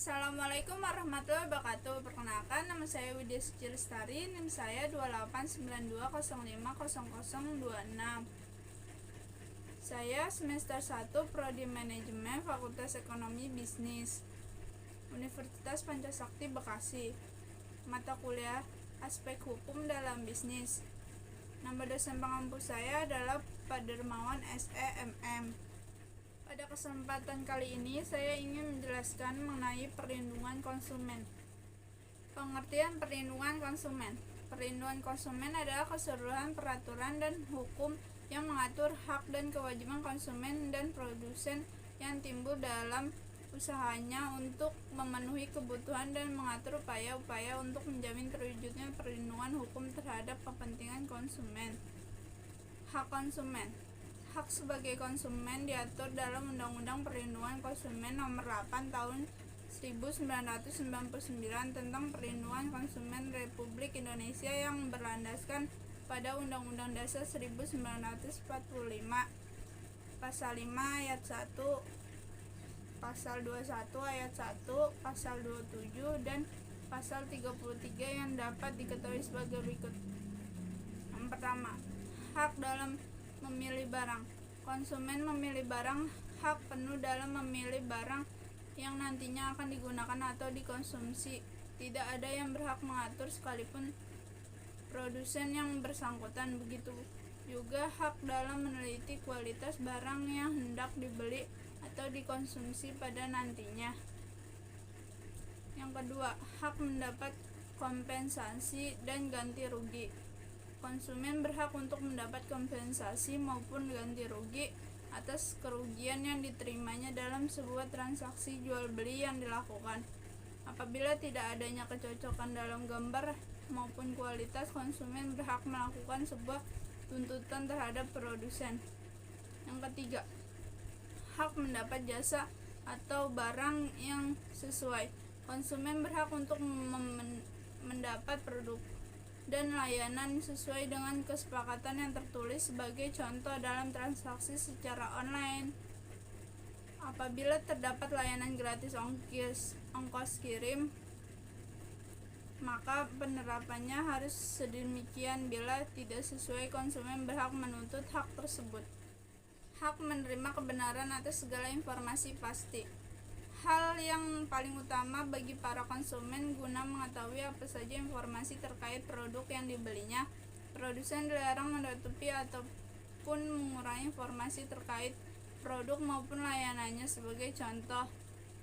Assalamualaikum warahmatullahi wabarakatuh. Perkenalkan, nama saya Widya Suci Lestari, NIM saya 2892050026. Saya semester 1 Prodi Manajemen Fakultas Ekonomi Bisnis Universitas Pancasakti Bekasi. Mata kuliah Aspek Hukum dalam Bisnis. Nama dosen pengampu saya adalah Pak Dermawan SEMM. Pada kesempatan kali ini saya ingin menjelaskan mengenai perlindungan konsumen. Pengertian perlindungan konsumen. Perlindungan konsumen adalah keseluruhan peraturan dan hukum yang mengatur hak dan kewajiban konsumen dan produsen yang timbul dalam usahanya untuk memenuhi kebutuhan dan mengatur upaya-upaya untuk menjamin terwujudnya perlindungan hukum terhadap kepentingan konsumen. Hak konsumen. Hak sebagai konsumen diatur dalam Undang-Undang Perlindungan Konsumen Nomor 8 Tahun 1999 tentang Perlindungan Konsumen Republik Indonesia yang berlandaskan pada Undang-Undang Dasar 1945, Pasal 5 Ayat 1, Pasal 21 Ayat 1, Pasal 27, dan Pasal 33 yang dapat diketahui sebagai berikut. Yang pertama, hak dalam memilih barang. Konsumen memilih barang, hak penuh dalam memilih barang yang nantinya akan digunakan atau dikonsumsi. Tidak ada yang berhak mengatur sekalipun produsen yang bersangkutan. Begitu juga hak dalam meneliti kualitas barang yang hendak dibeli atau dikonsumsi pada nantinya. Yang kedua, hak mendapat kompensasi dan ganti rugi. Konsumen berhak untuk mendapat kompensasi maupun ganti rugi atas kerugian yang diterimanya dalam sebuah transaksi jual beli yang dilakukan. Apabila tidak adanya kecocokan dalam gambar maupun kualitas, konsumen berhak melakukan sebuah tuntutan terhadap produsen. Yang ketiga, hak mendapat jasa atau barang yang sesuai. Konsumen berhak untuk mendapat produk dan layanan sesuai dengan kesepakatan yang tertulis, sebagai contoh dalam transaksi secara online. Apabila terdapat layanan gratis ongkos kirim, maka penerapannya harus sedemikian. Bila tidak sesuai, konsumen berhak menuntut hak tersebut. Hak menerima kebenaran atas segala informasi pasti. Hal yang paling utama bagi para konsumen guna mengetahui apa saja informasi terkait produk yang dibelinya. Produsen dilarang menutupi ataupun mengurangi informasi terkait produk maupun layanannya. Sebagai contoh,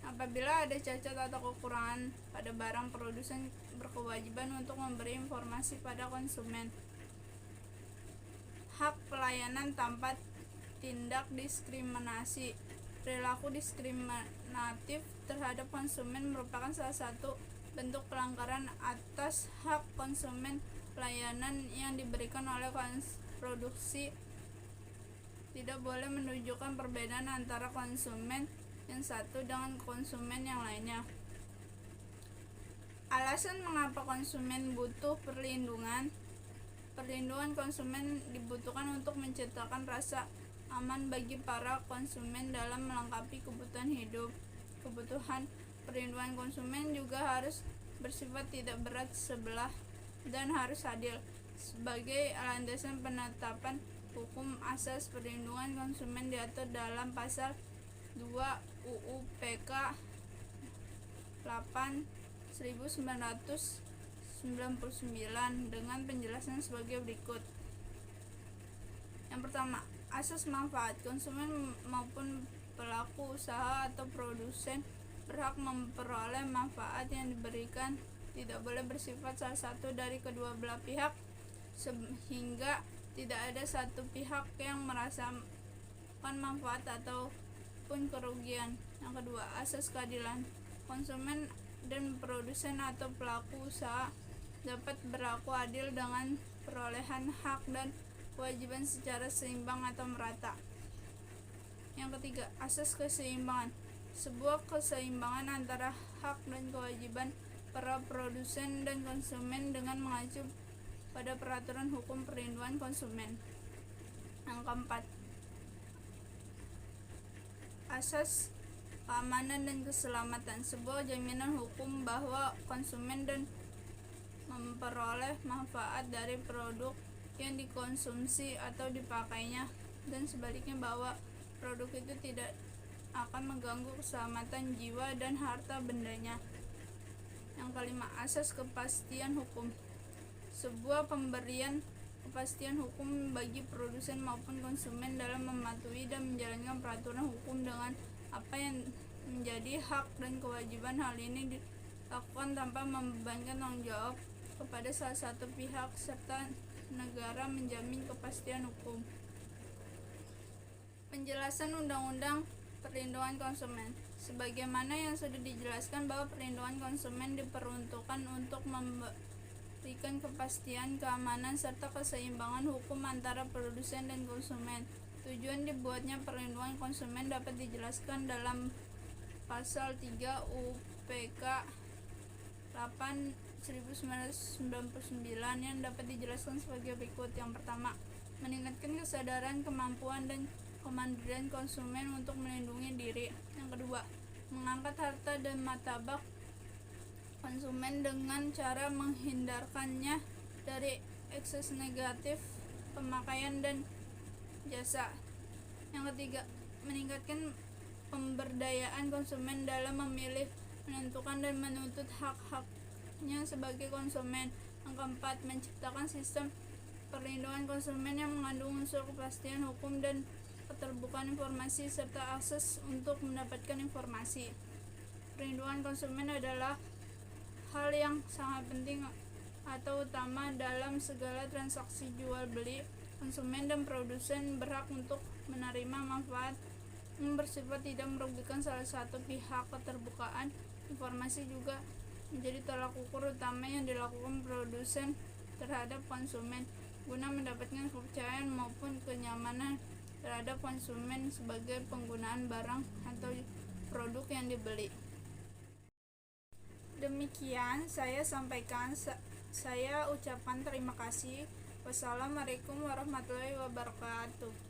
apabila ada cacat atau kekurangan pada barang, produsen berkewajiban untuk memberi informasi pada konsumen. Hak pelayanan tanpa tindak diskriminasi. Perilaku diskriminatif terhadap konsumen merupakan salah satu bentuk pelanggaran atas hak konsumen. Pelayanan yang diberikan oleh produksi tidak boleh menunjukkan perbedaan antara konsumen yang satu dengan konsumen yang lainnya. Alasan mengapa konsumen butuh perlindungan. Perlindungan konsumen dibutuhkan untuk menciptakan rasa aman bagi para konsumen dalam melengkapi kebutuhan hidup. Kebutuhan perlindungan konsumen juga harus bersifat tidak berat sebelah dan harus adil. Sebagai landasan penetapan hukum, asas perlindungan konsumen diatur dalam Pasal 2 UU PK 8 1999 dengan penjelasan sebagai berikut. Yang pertama, asas manfaat. Konsumen maupun pelaku usaha atau produsen berhak memperoleh manfaat yang diberikan. Tidak boleh bersifat salah satu dari kedua belah pihak, sehingga tidak ada satu pihak yang merasakan manfaat ataupun kerugian. Yang kedua, asas keadilan. Konsumen dan produsen atau pelaku usaha dapat berlaku adil dengan perolehan hak dan kewajiban secara seimbang atau merata. Yang ketiga, asas keseimbangan. Sebuah keseimbangan antara hak dan kewajiban para produsen dan konsumen dengan mengacu pada peraturan hukum perlindungan konsumen. Yang keempat, asas keamanan dan keselamatan, sebuah jaminan hukum bahwa konsumen dan memperoleh manfaat dari produk yang dikonsumsi atau dipakainya, dan sebaliknya bahwa produk itu tidak akan mengganggu keselamatan jiwa dan harta bendanya. Yang kelima, asas kepastian hukum. Sebuah pemberian kepastian hukum bagi produsen maupun konsumen dalam mematuhi dan menjalankan peraturan hukum dengan apa yang menjadi hak dan kewajiban. Hal ini dilakukan tanpa membebankan tanggung jawab kepada salah satu pihak, serta negara menjamin kepastian hukum. Penjelasan Undang-Undang Perlindungan Konsumen. Sebagaimana yang sudah dijelaskan bahwa perlindungan konsumen diperuntukkan untuk memberikan kepastian, keamanan, serta keseimbangan hukum antara produsen dan konsumen. Tujuan dibuatnya perlindungan konsumen dapat dijelaskan dalam Pasal 3 UPK 8/1999 yang dapat dijelaskan sebagai berikut. Yang pertama, meningkatkan kesadaran, kemampuan, dan kemandirian konsumen untuk melindungi diri. Yang kedua, mengangkat harta dan martabat konsumen dengan cara menghindarkannya dari ekses negatif pemakaian dan jasa. Yang ketiga, meningkatkan pemberdayaan konsumen dalam memilih, menentukan, dan menuntut hak-haknya sebagai konsumen. Yang keempat, menciptakan sistem perlindungan konsumen yang mengandung unsur kepastian hukum dan keterbukaan informasi serta akses untuk mendapatkan informasi. Perlindungan konsumen adalah hal yang sangat penting atau utama dalam segala transaksi jual beli. Konsumen dan produsen berhak untuk menerima manfaat yang bersifat tidak merugikan salah satu pihak. Keterbukaan informasi juga menjadi tolak ukur utama yang dilakukan produsen terhadap konsumen guna mendapatkan kepercayaan maupun kenyamanan terhadap konsumen sebagai penggunaan barang atau produk yang dibeli. Demikian saya sampaikan, saya ucapkan terima kasih. Wassalamualaikum warahmatullahi wabarakatuh.